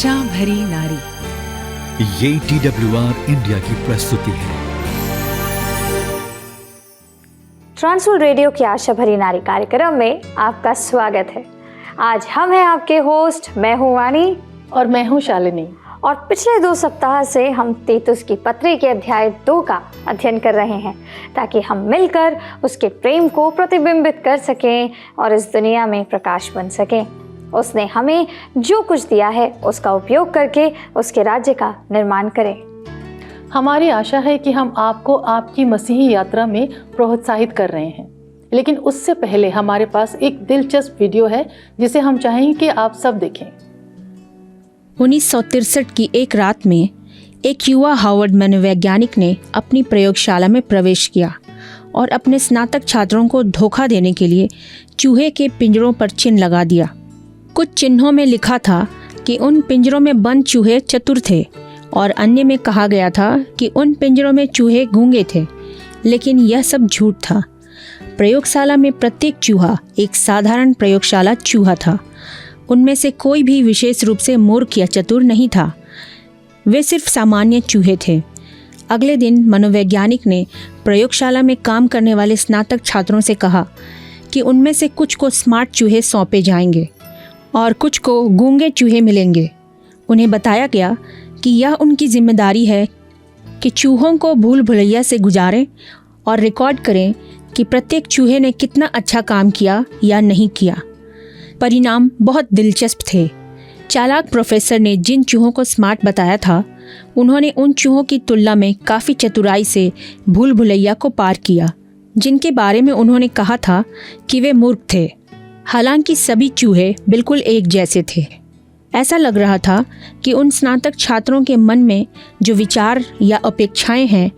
आशा भरी नारी। ये TWR इंडिया की प्रस्तुति है। ट्रांसवर्ल्ड रेडियो की आशा भरी नारी कार्यक्रम में आपका स्वागत है। आज हम हैं आपके होस्ट, मैं हूँ वाणी और मैं हूँ शालिनी। और पिछले 2 सप्ताह से हम तीतुस की पत्री के अध्याय 2 का अध्ययन कर रहे हैं, ताकि हम मिलकर उसके प्रेम को प्रतिबिंबित कर सकें और इस दुनिया में प्रकाश बन सकें। उसने हमें जो कुछ दिया है उसका उपयोग करके उसके राज्य का निर्माण करें। हमारी आशा है कि हम आपको आपकी मसीही यात्रा में प्रोत्साहित कर रहे हैं, लेकिन उससे पहले हमारे पास एक दिलचस्प वीडियो है जिसे हम चाहेंगे कि आप सब देखें। 1963 की एक रात में एक युवा हार्वर्ड मनोवैज्ञानिक ने अपनी प्रयोगशाला में प्रवेश किया और अपने स्नातक छात्रों को धोखा देने के लिए चूहे के पिंजरों पर चिन्ह लगा दिया। कुछ चिन्हों में लिखा था कि उन पिंजरों में बंद चूहे चतुर थे और अन्य में कहा गया था कि उन पिंजरों में चूहे गूंगे थे, लेकिन यह सब झूठ था। प्रयोगशाला में प्रत्येक चूहा एक साधारण प्रयोगशाला चूहा था। उनमें से कोई भी विशेष रूप से मूर्ख या चतुर नहीं था, वे सिर्फ सामान्य चूहे थे। अगले दिन मनोवैज्ञानिक ने प्रयोगशाला में काम करने वाले स्नातक छात्रों से कहा कि उनमें से कुछ को स्मार्ट चूहे सौंपे जाएंगे और कुछ को गूंगे चूहे मिलेंगे। उन्हें बताया गया कि यह उनकी जिम्मेदारी है कि चूहों को भूल भुलैया से गुजारें और रिकॉर्ड करें कि प्रत्येक चूहे ने कितना अच्छा काम किया या नहीं किया। परिणाम बहुत दिलचस्प थे। चालाक प्रोफेसर ने जिन चूहों को स्मार्ट बताया था, उन्होंने उन चूहों की तुलना में काफ़ी चतुराई से भूल भुलैया को पार किया, जिनके बारे में उन्होंने कहा था कि वे मूर्ख थे। हालांकि सभी चूहे बिल्कुल एक जैसे थे। ऐसा लग रहा था कि उन स्नातक छात्रों के मन में जो विचार या अपेक्षाएं हैं,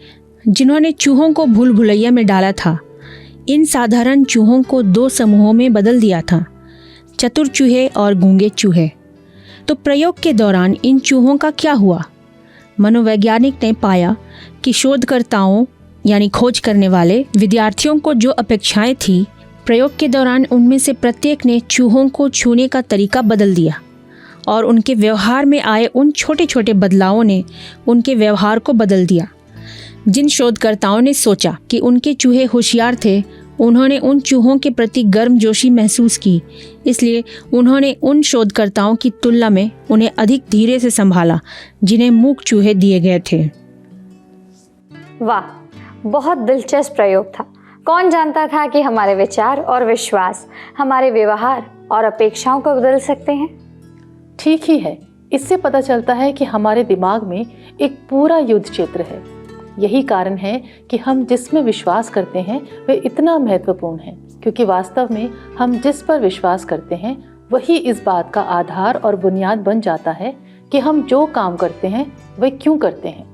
जिन्होंने चूहों को भूल भुलैया में डाला था, इन साधारण चूहों को 2 समूहों में बदल दिया था, चतुर चूहे और गूंगे चूहे। तो प्रयोग के दौरान इन चूहों का क्या हुआ? मनोवैज्ञानिक ने पाया कि शोधकर्ताओं यानी खोज करने वाले विद्यार्थियों को जो अपेक्षाएं थी, प्रयोग के दौरान उनमें से प्रत्येक ने चूहों को छूने का तरीका बदल दिया और उनके व्यवहार में आए उन छोटे छोटे बदलावों ने उनके व्यवहार को बदल दिया। जिन शोधकर्ताओं ने सोचा कि उनके चूहे होशियार थे, उन्होंने उन चूहों के प्रति गर्मजोशी महसूस की, इसलिए उन्होंने उन शोधकर्ताओं की तुलना में उन्हें अधिक धीरे से संभाला जिन्हें मूक चूहे दिए गए थे। वाह, बहुत दिलचस्प प्रयोग था। कौन जानता था कि हमारे विचार और विश्वास हमारे व्यवहार और अपेक्षाओं को बदल सकते हैं। ठीक ही है। इससे पता चलता है कि हमारे दिमाग में एक पूरा युद्ध क्षेत्र है। यही कारण है कि हम जिसमें विश्वास करते हैं वह इतना महत्वपूर्ण है, क्योंकि वास्तव में हम जिस पर विश्वास करते हैं वही इस बात का आधार और बुनियाद बन जाता है कि हम जो काम करते हैं वह क्यों करते हैं।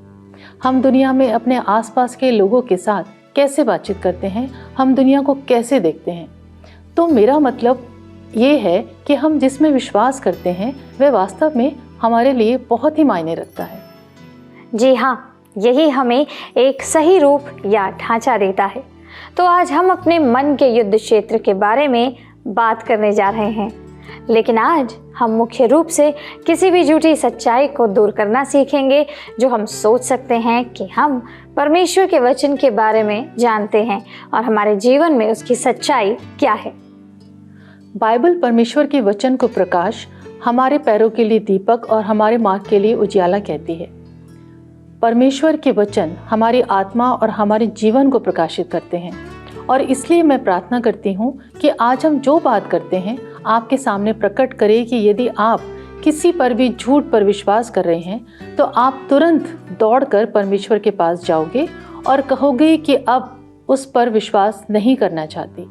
हम दुनिया में अपने आसपास के लोगों के साथ कैसे बातचीत करते हैं, हम दुनिया को कैसे देखते हैं। तो मेरा मतलब ये है कि हम जिसमें विश्वास करते हैं वह वास्तव में हमारे लिए बहुत ही मायने रखता है। जी हाँ, यही हमें एक सही रूप या ढांचा देता है। तो आज हम अपने मन के युद्ध क्षेत्र के बारे में बात करने जा रहे हैं, लेकिन आज हम मुख्य रूप से किसी भी झूठी सच्चाई को दूर करना सीखेंगे जो हम सोच सकते हैं कि हम परमेश्वर के वचन के बारे में जानते हैं और हमारे जीवन में उसकी सच्चाई क्या है। बाइबल परमेश्वर के वचन को प्रकाश, हमारे पैरों के लिए दीपक और हमारे मार्ग के लिए उजियाला कहती है। परमेश्वर के वचन हमारी आत्मा और हमारे जीवन को प्रकाशित करते हैं, और इसलिए मैं प्रार्थना करती हूँ कि आज हम जो बात करते हैं आपके सामने प्रकट करें कि यदि आप किसी पर भी झूठ पर विश्वास कर रहे हैं तो आप तुरंत दौड़कर परमेश्वर के पास जाओगे और कहोगे कि अब उस पर विश्वास नहीं करना चाहती।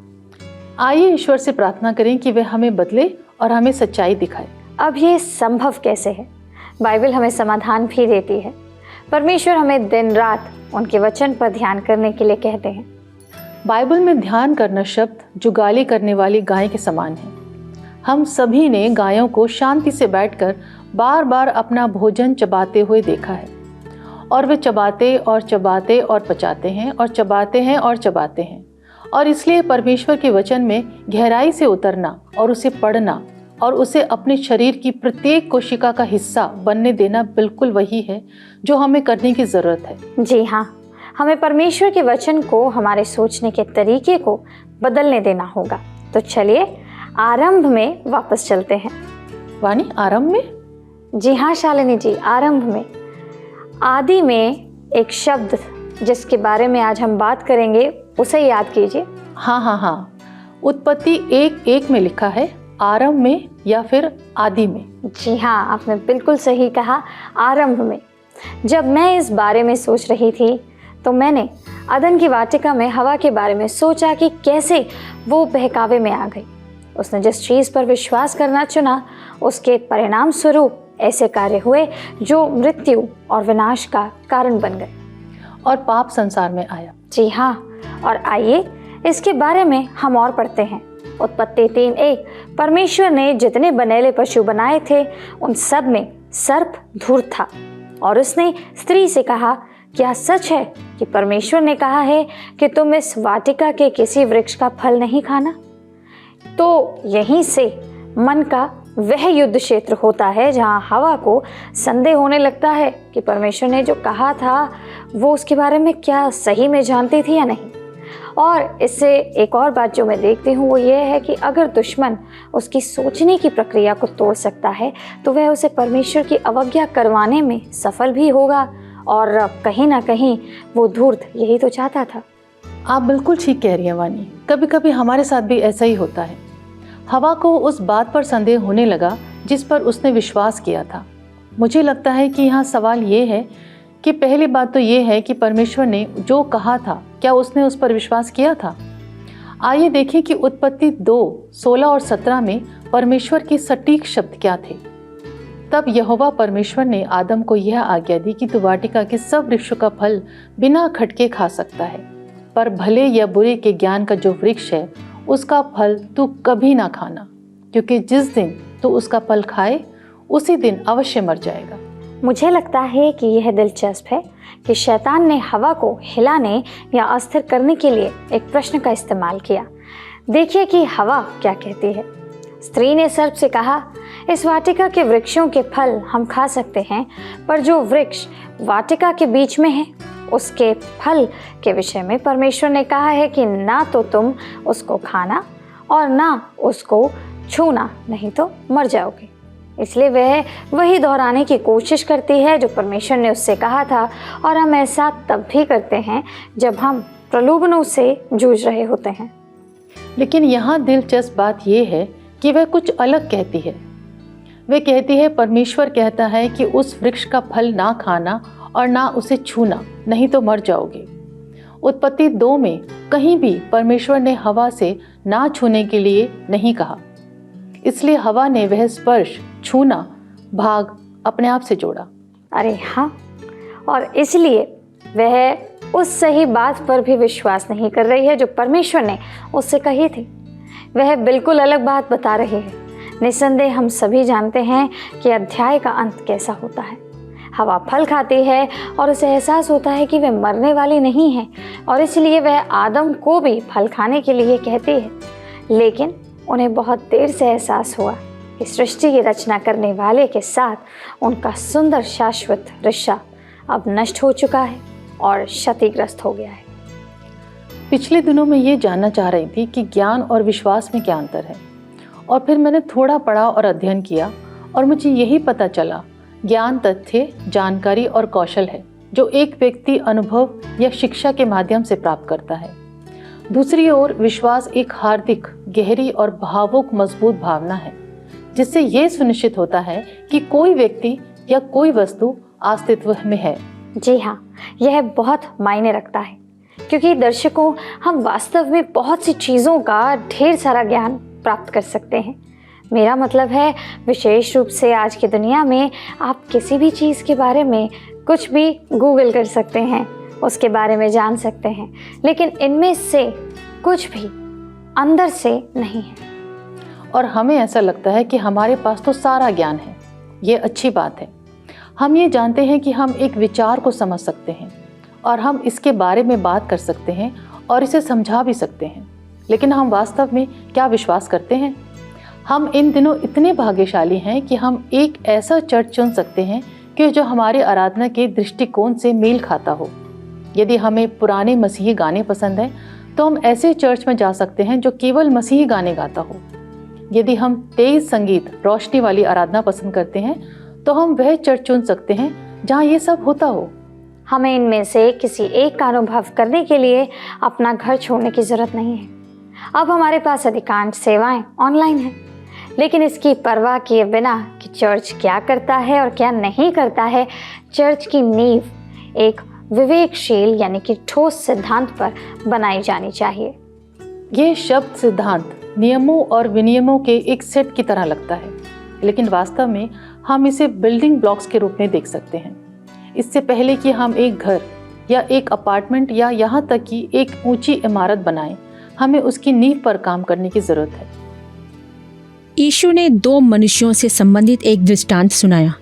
आइए ईश्वर से प्रार्थना करें कि वह हमें बदले और हमें सच्चाई दिखाए। अब ये संभव कैसे है? बाइबल हमें समाधान भी देती है। परमेश्वर हमें दिन रात उनके वचन पर ध्यान करने के लिए कहते हैं। बाइबल में ध्यान करना शब्द जुगाली करने वाली गाय के समान है। हम सभी ने गायों को शांति से बैठकर बार बार अपना भोजन चबाते हुए देखा है, और वे चबाते और चबाते और पचाते हैं और चबाते हैं और चबाते हैं। और इसलिए परमेश्वर के वचन में गहराई से उतरना और उसे पढ़ना और उसे अपने शरीर की प्रत्येक कोशिका का हिस्सा बनने देना बिल्कुल वही है जो हमें करने की ज़रूरत है। जी हाँ, हमें परमेश्वर के वचन को हमारे सोचने के तरीके को बदलने देना होगा। तो चलिए आरंभ में वापस चलते हैं। वाणी, आरंभ में? जी हाँ शालिनी जी, आरंभ में। आदि में एक शब्द जिसके बारे में आज हम बात करेंगे उसे याद कीजिए। हाँ, उत्पत्ति 1:1 में लिखा है, आरंभ में या फिर आदि में। जी हाँ, आपने बिल्कुल सही कहा, आरंभ में। जब मैं इस बारे में सोच रही थी तो मैंने अदन की वाटिका में हवा के बारे में सोचा कि कैसे वो बहकावे में आ गई। उसने जिस चीज़ पर विश्वास करना चुना उसके परिणाम स्वरूप ऐसे कार्य हुए जो मृत्यु और विनाश का कारण बन गए और पाप संसार में आया। जी हाँ, और आइए इसके बारे में हम और पढ़ते हैं। उत्पत्ति 3:1, परमेश्वर ने जितने बनेले पशु बनाए थे उन सब में सर्प धूर्त था, और उसने स्त्री से कहा, क्या सच है कि परमेश्वर ने कहा है कि तुम इस वाटिका के किसी वृक्ष का फल नहीं खाना? तो यहीं से मन का वह युद्ध क्षेत्र होता है जहाँ हवा को संदेह होने लगता है कि परमेश्वर ने जो कहा था वो उसके बारे में क्या सही में जानती थी या नहीं। और इससे एक और बात जो मैं देखती हूँ वो ये है कि अगर दुश्मन उसकी सोचने की प्रक्रिया को तोड़ सकता है तो वह उसे परमेश्वर की अवज्ञा करवाने में सफल भी होगा, और कहीं ना कहीं वो धूर्त यही तो चाहता था। आप बिल्कुल ठीक कह रही हैं वानी। कभी कभी हमारे साथ भी ऐसा ही होता है। हवा को उस बात पर संदेह होने लगा जिस पर उसने विश्वास किया था। मुझे लगता है कि यहाँ सवाल ये है कि पहली बात तो ये है कि परमेश्वर ने जो कहा था क्या उसने उस पर विश्वास किया था? आइए देखें कि उत्पत्ति 2:16 और 17 में परमेश्वर के सटीक शब्द क्या थे। तब यहोवा परमेश्वर ने आदम को यह आज्ञा दी कि तू वाटिका के सब वृक्षों का फल बिना खटके खा सकता है, पर भले या बुरे के ज्ञान का जो वृक्ष है उसका फल तू कभी ना खाना, क्योंकि जिस दिन तू उसका फल खाए उसी दिन अवश्य मर जाएगा। मुझे लगता है कि यह दिलचस्प है कि शैतान ने हवा को हिलाने या अस्थिर करने के लिए एक प्रश्न का इस्तेमाल किया। देखिए कि हवा क्या कहती है। स्त्री ने सर्प से कहा, इस वाटिका के वृक्षों के फल हम खा सकते हैं, पर जो वृक्ष वाटिका के बीच में है उसके फल के विषय में परमेश्वर ने कहा है कि ना तो तुम उसको खाना और ना उसको छूना, नहीं तो मर जाओगे। इसलिए वह वही दोहराने की कोशिश करती है जो परमेश्वर ने उससे कहा था, और हम ऐसा तब भी करते हैं जब हम प्रलोभनों से जूझ रहे होते हैं। लेकिन यहाँ दिलचस्प बात यह है कि वह कुछ अलग कहती है। वह कहती है, परमेश्वर कहता है कि उस वृक्ष का फल ना खाना और ना उसे छूना, नहीं तो मर जाओगे। उत्पत्ति 2 में कहीं भी परमेश्वर ने हवा से ना छूने के लिए नहीं कहा, इसलिए हवा ने वह स्पर्श, छूना भाग अपने आप से जोड़ा। अरे हाँ, और इसलिए वह उस सही बात पर भी विश्वास नहीं कर रही है जो परमेश्वर ने उससे कही थी। वह बिल्कुल अलग बात बता रही है। निसंदेह हम सभी जानते हैं कि अध्याय का अंत कैसा होता है। हवा फल खाती है और उसे एहसास होता है कि वह मरने वाली नहीं है, और इसलिए वह आदम को भी फल खाने के लिए कहती है। लेकिन उन्हें बहुत देर से एहसास हुआ कि सृष्टि की रचना करने वाले के साथ उनका सुंदर शाश्वत रिश्ता अब नष्ट हो चुका है और क्षतिग्रस्त हो गया है। पिछले दिनों में ये जानना चाह रही थी कि ज्ञान और विश्वास में क्या अंतर है, और फिर मैंने थोड़ा पढ़ा और अध्ययन किया और मुझे यही पता चला, ज्ञान तथ्य, जानकारी और कौशल है जो एक व्यक्ति अनुभव या शिक्षा के माध्यम से प्राप्त करता है। दूसरी ओर विश्वास एक हार्दिक, गहरी और भावुक मजबूत भावना है जिससे यह सुनिश्चित होता है कि कोई व्यक्ति या कोई वस्तु अस्तित्व में है। जी हाँ, यह बहुत मायने रखता है, क्योंकि दर्शकों, हम वास्तव में बहुत सी चीज़ों का ढेर सारा ज्ञान प्राप्त कर सकते हैं। मेरा मतलब है, विशेष रूप से आज की दुनिया में आप किसी भी चीज़ के बारे में कुछ भी गूगल कर सकते हैं, उसके बारे में जान सकते हैं, लेकिन इनमें से कुछ भी अंदर से नहीं है। और हमें ऐसा लगता है कि हमारे पास तो सारा ज्ञान है। ये अच्छी बात है। हम ये जानते हैं कि हम एक विचार को समझ सकते हैं और हम इसके बारे में बात कर सकते हैं और इसे समझा भी सकते हैं, लेकिन हम वास्तव में क्या विश्वास करते हैं? हम इन दिनों इतने भाग्यशाली हैं कि हम एक ऐसा चर्च चुन सकते हैं कि जो हमारे आराधना के दृष्टिकोण से मेल खाता हो। यदि हमें पुराने मसीही गाने पसंद हैं तो हम ऐसे चर्च में जा सकते हैं जो केवल मसीही गाने गाता हो। यदि हम तेज संगीत, रोशनी वाली आराधना पसंद करते हैं तो हम वह चर्च चुन सकते हैं जहाँ ये सब होता हो। हमें इनमें से किसी एक का अनुभव करने के लिए अपना घर छोड़ने की ज़रूरत नहीं है। अब हमारे पास अधिकांश सेवाएं ऑनलाइन हैं, लेकिन इसकी परवाह किए बिना कि चर्च क्या करता है और क्या नहीं करता है, चर्च की नींव एक विवेकशील यानी कि ठोस सिद्धांत पर बनाई जानी चाहिए। ये शब्द सिद्धांत नियमों और विनियमों के एक सेट की तरह लगता है, लेकिन वास्तव में हम इसे बिल्डिंग ब्लॉक्स के रूप में देख सकते हैं। इससे पहले कि हम एक घर या एक अपार्टमेंट या यहाँ तक कि एक ऊंची इमारत बनाएं, हमें उसकी नींव पर काम करने की जरूरत है। यीशु ने 2 मनुष्यों से संबंधित एक दृष्टांत सुनाया,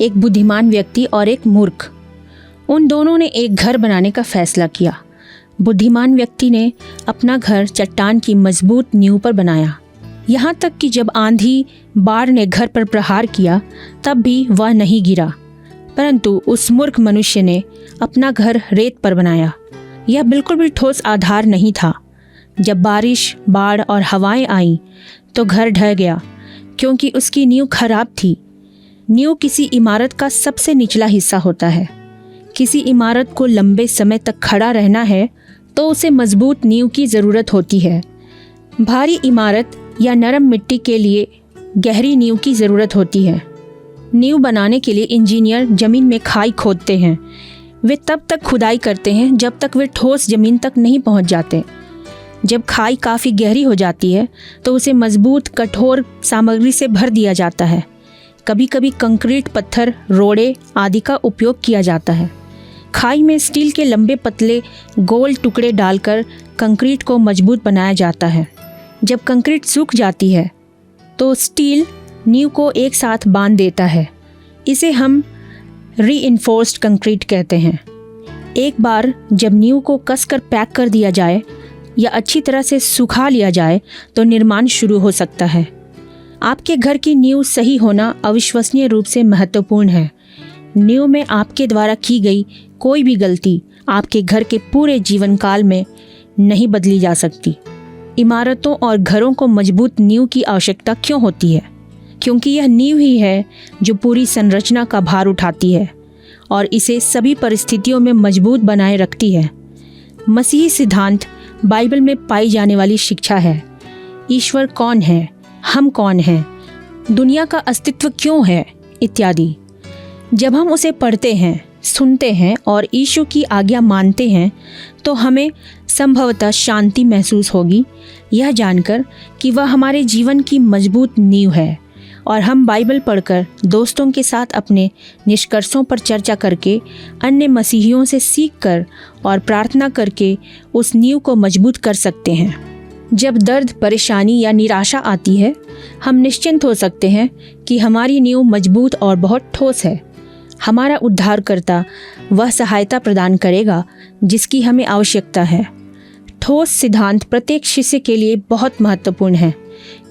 एक बुद्धिमान व्यक्ति और एक मूर्ख। उन दोनों ने एक घर बनाने का फैसला किया। बुद्धिमान व्यक्ति ने अपना घर चट्टान की मजबूत नींव पर बनाया। यहाँ तक कि जब आंधी बाढ़ ने घर पर प्रहार किया तब भी वह नहीं गिरा, परंतु उस मूर्ख मनुष्य ने अपना घर रेत पर बनाया। यह बिल्कुल भी ठोस आधार नहीं था। जब बारिश, बाढ़ और हवाएं आईं तो घर ढह गया, क्योंकि उसकी नींव खराब थी। नींव किसी इमारत का सबसे निचला हिस्सा होता है। किसी इमारत को लंबे समय तक खड़ा रहना है तो उसे मजबूत नींव की ज़रूरत होती है। भारी इमारत या नरम मिट्टी के लिए गहरी नींव की ज़रूरत होती है। नींव बनाने के लिए इंजीनियर ज़मीन में खाई खोदते हैं। वे तब तक खुदाई करते हैं जब तक वे ठोस ज़मीन तक नहीं पहुंच जाते। जब खाई काफ़ी गहरी हो जाती है तो उसे मजबूत कठोर सामग्री से भर दिया जाता है। कभी कभी कंक्रीट, पत्थर, रोड़े आदि का उपयोग किया जाता है। खाई में स्टील के लंबे पतले गोल टुकड़े डालकर कंक्रीट को मजबूत बनाया जाता है। जब कंक्रीट सूख जाती है तो स्टील नींव को एक साथ बांध देता है। इसे हम रीइंफोर्स्ड कंक्रीट कहते हैं। एक बार जब नींव को कसकर पैक कर दिया जाए या अच्छी तरह से सुखा लिया जाए तो निर्माण शुरू हो सकता है। आपके घर की नींव सही होना अविश्वसनीय रूप से महत्वपूर्ण है। नींव में आपके द्वारा की गई कोई भी गलती आपके घर के पूरे जीवन काल में नहीं बदली जा सकती। इमारतों और घरों को मजबूत नींव की आवश्यकता क्यों होती है? क्योंकि यह नींव ही है जो पूरी संरचना का भार उठाती है और इसे सभी परिस्थितियों में मजबूत बनाए रखती है। मसीही सिद्धांत बाइबल में पाई जाने वाली शिक्षा है। ईश्वर कौन है, हम कौन हैं, दुनिया का अस्तित्व क्यों है, इत्यादि। जब हम उसे पढ़ते हैं, सुनते हैं और यीशु की आज्ञा मानते हैं तो हमें संभवतः शांति महसूस होगी, यह जानकर कि वह हमारे जीवन की मजबूत नींव है। और हम बाइबल पढ़कर, दोस्तों के साथ अपने निष्कर्षों पर चर्चा करके, अन्य मसीहियों से सीखकर और प्रार्थना करके उस नींव को मजबूत कर सकते हैं। जब दर्द, परेशानी या निराशा आती है, हम निश्चिंत हो सकते हैं कि हमारी नींव मजबूत और बहुत ठोस है। हमारा उद्धारकर्ता वह सहायता प्रदान करेगा जिसकी हमें आवश्यकता है। ठोस सिद्धांत प्रत्येक शिष्य के लिए बहुत महत्वपूर्ण है,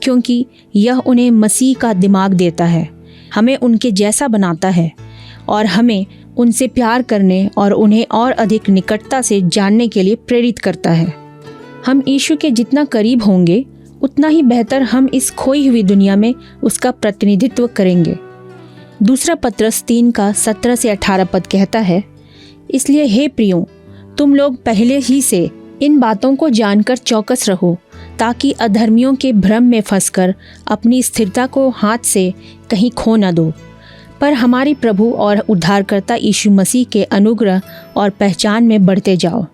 क्योंकि यह उन्हें मसीह का दिमाग देता है, हमें उनके जैसा बनाता है और हमें उनसे प्यार करने और उन्हें और अधिक निकटता से जानने के लिए प्रेरित करता है। हम यीशु के जितना करीब होंगे उतना ही बेहतर हम इस खोई हुई दुनिया में उसका प्रतिनिधित्व करेंगे। दूसरा पत्रस 3 का 17 से 18 पद कहता है, इसलिए हे प्रियो, तुम लोग पहले ही से इन बातों को जानकर चौकस रहो, ताकि अधर्मियों के भ्रम में फंसकर अपनी स्थिरता को हाथ से कहीं खो न दो, पर हमारे प्रभु और उद्धारकर्ता यीशु मसीह के अनुग्रह और पहचान में बढ़ते जाओ।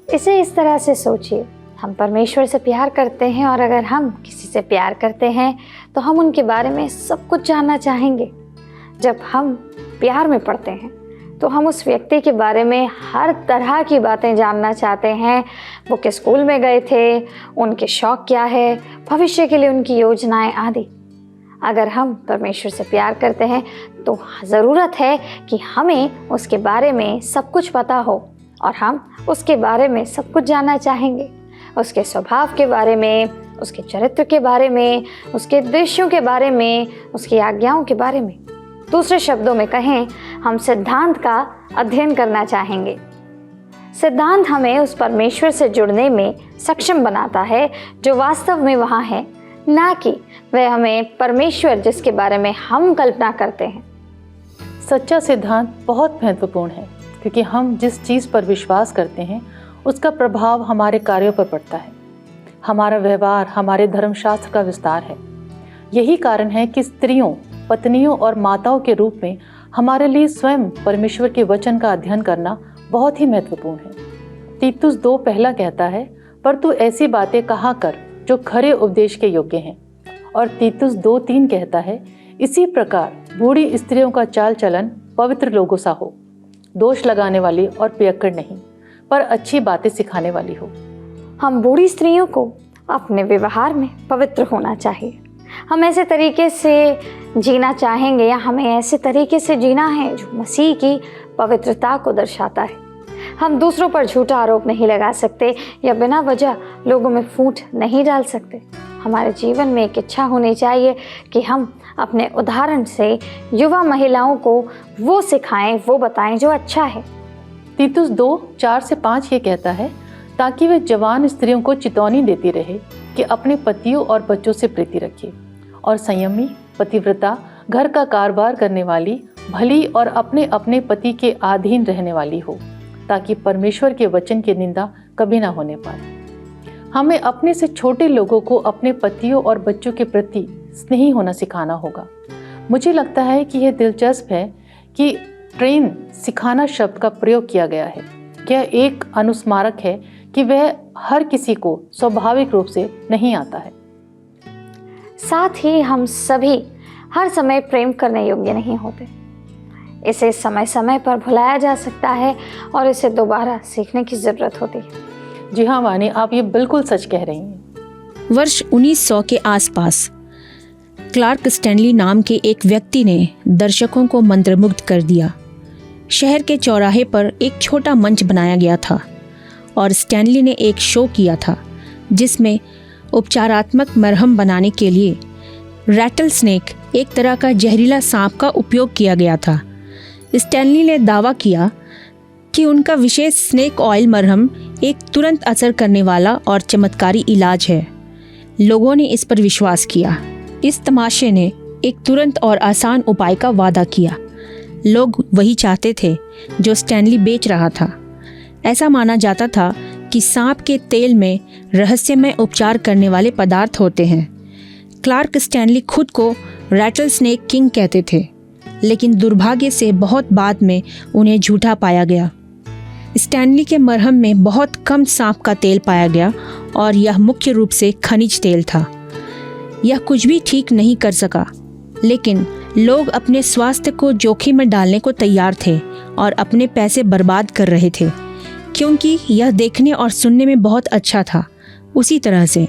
इसे इस तरह से सोचिए, हम परमेश्वर से प्यार करते हैं और अगर हम किसी से प्यार करते हैं तो हम उनके बारे में सब कुछ जानना चाहेंगे। जब हम प्यार में पड़ते हैं तो हम उस व्यक्ति के बारे में हर तरह की बातें जानना चाहते हैं। वो किस स्कूल में गए थे, उनके शौक क्या है, भविष्य के लिए उनकी योजनाएं आदि। अगर हम परमेश्वर से प्यार करते हैं तो ज़रूरत है कि हमें उसके बारे में सब कुछ पता हो और हम उसके बारे में सब कुछ जानना चाहेंगे, उसके स्वभाव के बारे में, उसके चरित्र के बारे में, उसके उद्देश्यों के बारे में, उसकी आज्ञाओं के बारे में। दूसरे शब्दों में कहें, हम सिद्धांत का अध्ययन करना चाहेंगे। सिद्धांत हमें उस परमेश्वर से जुड़ने में सक्षम बनाता है जो वास्तव में वहाँ है, ना कि वह हमें परमेश्वर जिसके बारे में हम कल्पना करते हैं। सच्चा सिद्धांत बहुत महत्वपूर्ण है, क्योंकि हम जिस चीज़ पर विश्वास करते हैं उसका प्रभाव हमारे कार्यों पर पड़ता है। हमारा व्यवहार हमारे धर्मशास्त्र का विस्तार है। यही कारण है कि स्त्रियों, पत्नियों और माताओं के रूप में हमारे लिए स्वयं परमेश्वर के वचन का अध्ययन करना बहुत ही महत्वपूर्ण है। तीतुस 2 पहला कहता है, पर तू ऐसी बातें कहा कर जो खरे उपदेश के योग्य हैं। और तीतुस 2:3 कहता है, इसी प्रकार बूढ़ी स्त्रियों का चाल चलन पवित्र लोगों सा हो, दोष लगाने वाली और पियक्कड़ नहीं, पर अच्छी बातें सिखाने वाली हो। हम बूढ़ी स्त्रियों को अपने व्यवहार में पवित्र होना चाहिए। हम ऐसे तरीके से जीना चाहेंगे या हमें ऐसे तरीके से जीना है जो मसीह की पवित्रता को दर्शाता है। हम दूसरों पर झूठा आरोप नहीं लगा सकते या बिना वजह लोगों में फूट नहीं डाल सकते। हमारे जीवन में एक इच्छा होनी चाहिए कि हम अपने उदाहरण से युवा महिलाओं को वो सिखाएं, वो बताएं जो अच्छा है। तीतुस 2:4-5 ये कहता है, ताकि वे जवान स्त्रियों को चेतावनी देती रहे कि अपने पतियों और बच्चों से प्रीति रखे और संयमी, पतिव्रता, घर का कारोबार करने वाली, भली और अपने अपने पति के अधीन रहने वाली हो, ताकि परमेश्वर के वचन की निंदा कभी ना होने पाए। हमें अपने से छोटे लोगों को अपने पतियों और बच्चों के प्रति स्नेही होना सिखाना होगा। मुझे लगता है कि यह दिलचस्प है कि ट्रेन सिखाना शब्द का प्रयोग किया गया है। यह एक अनुस्मारक है कि वह हर किसी को स्वाभाविक रूप से नहीं आता है। साथ ही हम सभी हर समय प्रेम करने योग्य नहीं होते। इसे समय समय पर भुलाया जा सकता है और इसे दोबारा सीखने की ज़रूरत होती है। जी हाँ वानी, आप ये बिल्कुल सच कह रही हैं। वर्ष 1900 के आसपास क्लार्क स्टैनली नाम के एक व्यक्ति ने दर्शकों को मंत्रमुग्ध कर दिया। शहर के चौराहे पर एक छोटा मंच बनाया गया था और स्टैनली ने एक शो किया था जिसमें उपचारात्मक मरहम बनाने के लिए रैटल स्नेक, एक तरह का जहरीला सांप का उपयोग किया गया था। स्टैनली ने दावा किया कि उनका विशेष स्नेक ऑयल मरहम एक तुरंत असर करने वाला और चमत्कारी इलाज है। लोगों ने इस पर विश्वास किया। इस तमाशे ने एक तुरंत और आसान उपाय का वादा किया। लोग वही चाहते थे जो स्टैनली बेच रहा था। ऐसा माना जाता था कि सांप के तेल में रहस्यमय उपचार करने वाले पदार्थ होते हैं। क्लार्क स्टैनली खुद को रैटल स्नेक किंग कहते थे, लेकिन दुर्भाग्य से बहुत बाद में उन्हें झूठा पाया गया। स्टैनली के मरहम में बहुत कम सांप का तेल पाया गया और यह मुख्य रूप से खनिज तेल था। यह कुछ भी ठीक नहीं कर सका, लेकिन लोग अपने स्वास्थ्य को जोखिम में डालने को तैयार थे और अपने पैसे बर्बाद कर रहे थे, क्योंकि यह देखने और सुनने में बहुत अच्छा था। उसी तरह से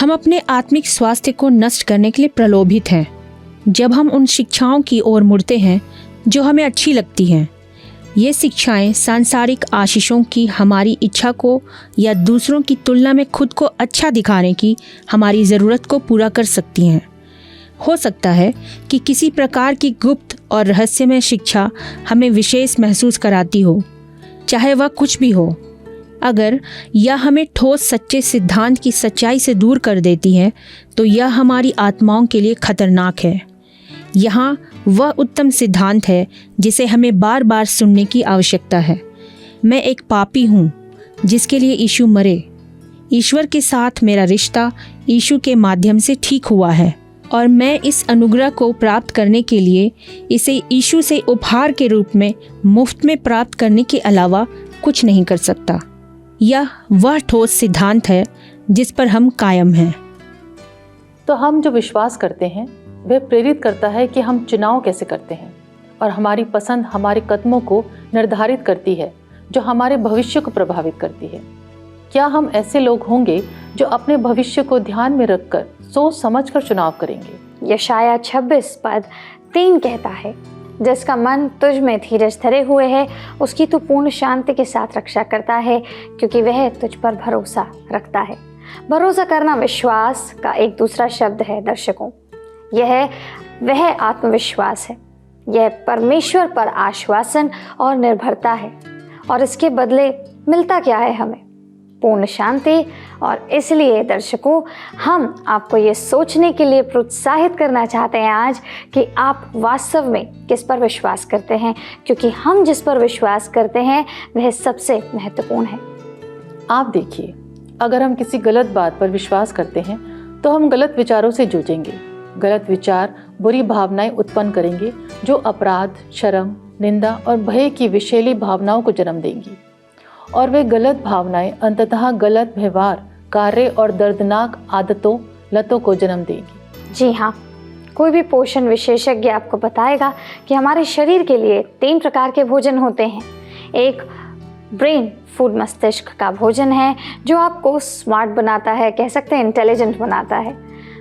हम अपने आत्मिक स्वास्थ्य को नष्ट करने के लिए प्रलोभित हैं जब हम उन शिक्षाओं की ओर मुड़ते हैं जो हमें अच्छी लगती हैं। ये शिक्षाएं सांसारिक आशीषों की हमारी इच्छा को या दूसरों की तुलना में खुद को अच्छा दिखाने की हमारी ज़रूरत को पूरा कर सकती हैं। हो सकता है कि किसी प्रकार की गुप्त और रहस्यमय शिक्षा हमें विशेष महसूस कराती हो, चाहे वह कुछ भी हो। अगर यह हमें ठोस सच्चे सिद्धांत की सच्चाई से दूर कर देती है तो यह हमारी आत्माओं के लिए खतरनाक है। यहाँ वह उत्तम सिद्धांत है जिसे हमें बार बार सुनने की आवश्यकता है। मैं एक पापी हूँ जिसके लिए यीशु मरे। ईश्वर के साथ मेरा रिश्ता यीशु के माध्यम से ठीक हुआ है और मैं इस अनुग्रह को प्राप्त करने के लिए इसे यीशु से उपहार के रूप में मुफ्त में प्राप्त करने के अलावा कुछ नहीं कर सकता। यह वह ठोस सिद्धांत है जिस पर हम कायम हैं। तो हम जो विश्वास करते हैं वह प्रेरित करता है कि हम चुनाव कैसे करते हैं, और हमारी पसंद हमारे कदमों को निर्धारित करती है जो हमारे भविष्य को प्रभावित करती है। क्या हम ऐसे लोग होंगे जो अपने भविष्य को ध्यान में रखकर सोच समझकर चुनाव करेंगे? यशाया 26:3 कहता है, जिसका मन तुझ में धीरज धरे हुए है उसकी तू पूर्ण शांति के साथ रक्षा करता है, क्योंकि वह तुझ पर भरोसा रखता है। भरोसा करना विश्वास का एक दूसरा शब्द है दर्शकों। यह वह आत्मविश्वास है, यह परमेश्वर पर आश्वासन और निर्भरता है। और इसके बदले मिलता क्या है हमें? पूर्ण शांति। और इसलिए दर्शकों, हम आपको ये सोचने के लिए प्रोत्साहित करना चाहते हैं आज कि आप वास्तव में किस पर विश्वास करते हैं, क्योंकि हम जिस पर विश्वास करते हैं वह सबसे महत्वपूर्ण है। आप देखिए, अगर हम किसी गलत बात पर विश्वास करते हैं तो हम गलत विचारों से जूझेंगे। गलत विचार बुरी भावनाएं उत्पन्न करेंगे जो अपराध, शर्म, निंदा और भय की विषैली भावनाओं को जन्म देंगी। और वे गलत भावनाएं अंततः गलत व्यवहार, कार्य और दर्दनाक आदतों, लतों को जन्म देंगी। जी हाँ, कोई भी पोषण विशेषज्ञ आपको बताएगा कि हमारे शरीर के लिए 3 प्रकार के भोजन होते हैं। एक ब्रेन फूड, मस्तिष्क का भोजन है जो आपको स्मार्ट बनाता है, कह सकते हैं इंटेलिजेंट बनाता है।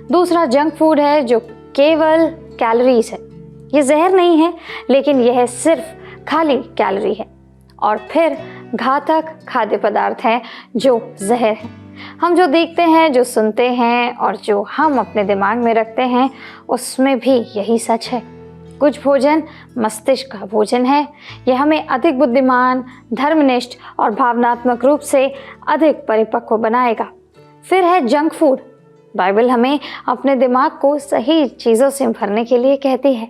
दूसरा जंक फूड है जो केवल कैलोरीज है, ये जहर नहीं है लेकिन यह सिर्फ खाली कैलोरी है। और फिर घातक खाद्य पदार्थ हैं जो जहर हैं। हम जो देखते हैं, जो सुनते हैं और जो हम अपने दिमाग में रखते हैं उसमें भी यही सच है। कुछ भोजन मस्तिष्क का भोजन है, यह हमें अधिक बुद्धिमान, धर्मनिष्ठ और भावनात्मक रूप से अधिक परिपक्व बनाएगा। फिर है जंक फूड। बाइबल हमें अपने दिमाग को सही चीज़ों से भरने के लिए कहती है।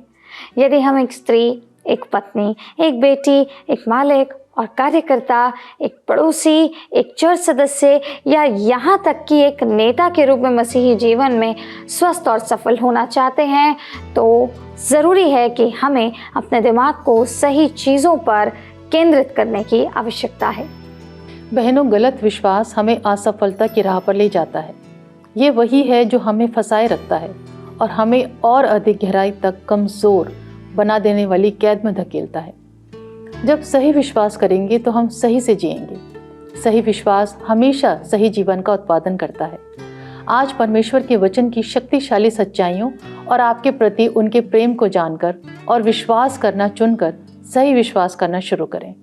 यदि हम एक स्त्री, एक पत्नी, एक बेटी, एक मालिक और कार्यकर्ता, एक पड़ोसी, एक चर्च सदस्य या यहाँ तक कि एक नेता के रूप में मसीही जीवन में स्वस्थ और सफल होना चाहते हैं तो ज़रूरी है कि हमें अपने दिमाग को सही चीज़ों पर केंद्रित करने की आवश्यकता है। बहनों, गलत विश्वास हमें असफलता की राह पर ले जाता है। ये वही है जो हमें फंसाए रखता है और हमें और अधिक गहराई तक कमज़ोर बना देने वाली कैद में धकेलता है। जब सही विश्वास करेंगे तो हम सही से जिएंगे। सही विश्वास हमेशा सही जीवन का उत्पादन करता है। आज परमेश्वर के वचन की शक्तिशाली सच्चाइयों और आपके प्रति उनके प्रेम को जानकर और विश्वास करना चुनकर सही विश्वास करना शुरू करें।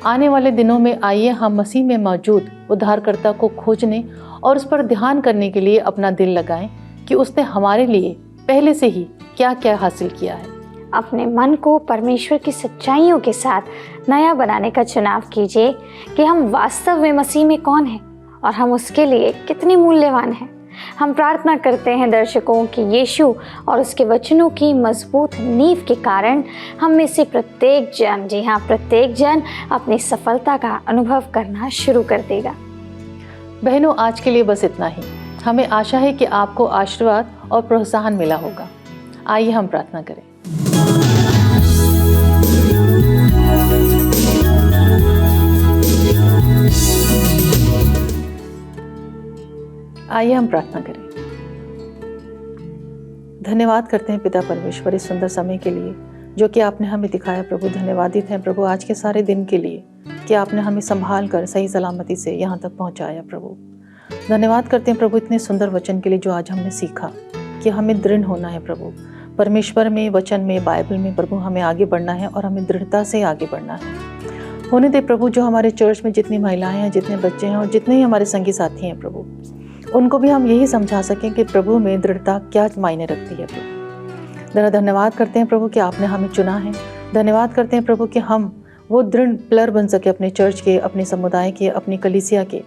आने वाले दिनों में आइए हम मसीह में मौजूद उद्धारकर्ता को खोजने और उस पर ध्यान करने के लिए अपना दिल लगाएं कि उसने हमारे लिए पहले से ही क्या क्या हासिल किया है। अपने मन को परमेश्वर की सच्चाइयों के साथ नया बनाने का चुनाव कीजिए कि हम वास्तव में मसीह में कौन हैं और हम उसके लिए कितने मूल्यवान हैं। हम प्रार्थना करते हैं दर्शकों कि यीशु और उसके वचनों की मजबूत नींव के कारण हम में से प्रत्येक जन, जी हाँ प्रत्येक जन, अपनी सफलता का अनुभव करना शुरू कर देगा। बहनों, आज के लिए बस इतना ही। हमें आशा है कि आपको आशीर्वाद और प्रोत्साहन मिला होगा। आइए हम प्रार्थना करें। आइए हम प्रार्थना करें। धन्यवाद करते हैं पिता परमेश्वर इस सुंदर समय के लिए जो कि आपने हमें दिखाया। प्रभु धन्यवादित हैं प्रभु आज के सारे दिन के लिए कि आपने हमें संभाल कर सही सलामती से यहाँ तक पहुँचाया। प्रभु धन्यवाद करते हैं प्रभु इतने सुंदर वचन के लिए जो आज हमने सीखा कि हमें दृढ़ होना है प्रभु परमेश्वर में, वचन में, बाइबल में। प्रभु हमें आगे बढ़ना है और हमें दृढ़ता से आगे बढ़ना है। होने दे प्रभु जो हमारे चर्च में जितनी महिलाएं हैं, जितने बच्चे हैं और जितने ही हमारे संगी साथी हैं प्रभु, उनको भी हम यही समझा सकें कि प्रभु में दृढ़ता क्या मायने रखती है। प्रभु धन्यवाद करते हैं प्रभु कि आपने हमें चुना है। धन्यवाद करते हैं प्रभु कि हम वो दृढ़ पिलर बन सके अपने चर्च के, अपने समुदाय के, अपनी कलीसिया के,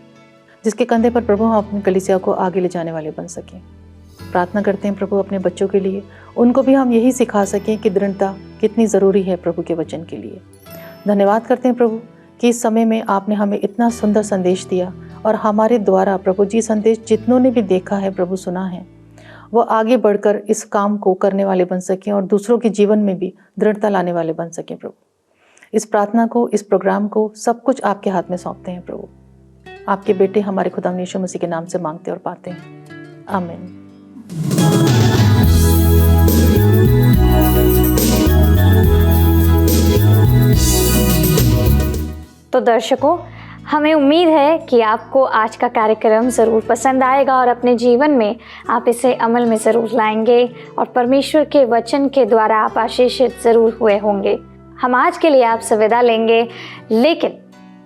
जिसके कंधे पर प्रभु हम अपनी कलीसिया को आगे ले जाने वाले बन सकें। प्रार्थना करते हैं प्रभु अपने बच्चों के लिए, उनको भी हम यही सिखा सकें कि दृढ़ता कितनी ज़रूरी है प्रभु के वचन के लिए। धन्यवाद करते हैं प्रभु कि इस समय में आपने हमें इतना सुंदर संदेश दिया और हमारे द्वारा प्रभु जी संदेश जितनों ने भी देखा है प्रभु, सुना है, वो आगे बढ़कर इस काम को करने वाले बन सकें और दूसरों के जीवन में भी दृढ़ता लाने वाले बन सकें। प्रभु इस प्रार्थना को, इस प्रोग्राम को, सब कुछ आपके हाथ में सौंपते हैं प्रभु। आपके बेटे हमारे खुदा यीशु मसीह के नाम से मांगते और पाते हैं, आमीन। तो दर्शकों, हमें उम्मीद है कि आपको आज का कार्यक्रम ज़रूर पसंद आएगा और अपने जीवन में आप इसे अमल में ज़रूर लाएंगे और परमेश्वर के वचन के द्वारा आप आशीषित ज़रूर हुए होंगे। हम आज के लिए आपसे विदा लेंगे, लेकिन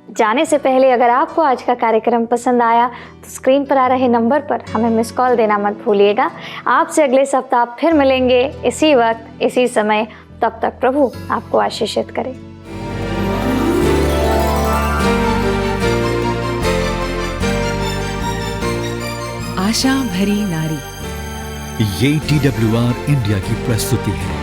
जाने से पहले अगर आपको आज का कार्यक्रम पसंद आया तो स्क्रीन पर आ रहे नंबर पर हमें मिस कॉल देना मत भूलिएगा। आपसे अगले सप्ताह फिर मिलेंगे इसी वक्त इसी समय। तब तक प्रभु आपको आशीषित करे। आशा भरी नारी, ये TWR इंडिया की प्रस्तुति है।